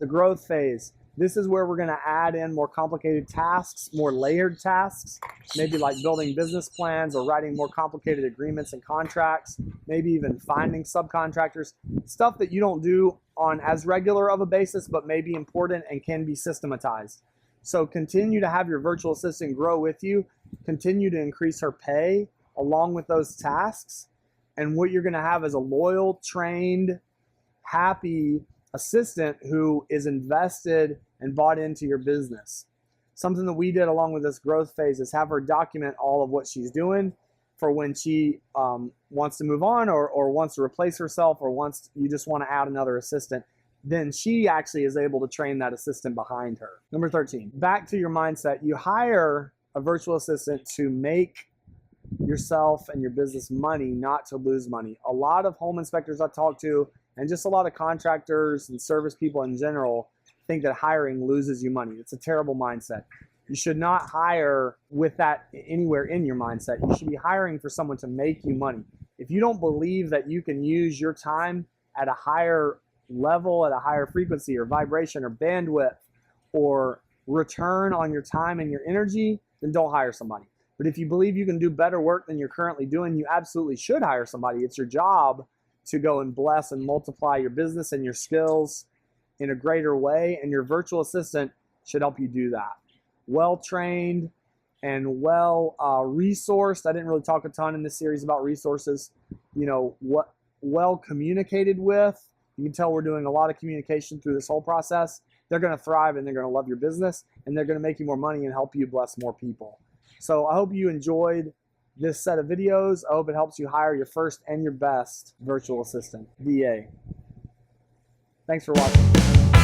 The growth phase. This is where we're going to add in more complicated tasks, more layered tasks, maybe like building business plans or writing more complicated agreements and contracts, maybe even finding subcontractors, stuff that you don't do on as regular of a basis, but may be important and can be systematized. So continue to have your virtual assistant grow with you, continue to increase her pay along with those tasks. And what you're going to have is a loyal, trained, happy assistant who is invested and bought into your business. Something that we did along with this growth phase is have her document all of what she's doing for when she wants to move on or wants to replace herself or you just want to add another assistant. Then she actually is able to train that assistant behind her. Number 13, back to your mindset. You hire a virtual assistant to make yourself and your business money, not to lose money. A lot of home inspectors I talk to and just a lot of contractors and service people in general think that hiring loses you money. It's a terrible mindset. You should not hire with that anywhere in your mindset. You should be hiring for someone to make you money. If you don't believe that you can use your time at a higher level, at a higher frequency or vibration or bandwidth or return on your time and your energy, then don't hire somebody. But if you believe you can do better work than you're currently doing, you absolutely should hire somebody. It's your job to go and bless and multiply your business and your skills in a greater way, and your virtual assistant should help you do that. Well-trained and well-resourced. I didn't really talk a ton in this series about resources. You know, what well communicated with. You can tell we're doing a lot of communication through this whole process. They're going to thrive and they're going to love your business and they're going to make you more money and help you bless more people. So I hope you enjoyed this set of videos. I hope it helps you hire your first and your best virtual assistant, VA. Thanks for watching.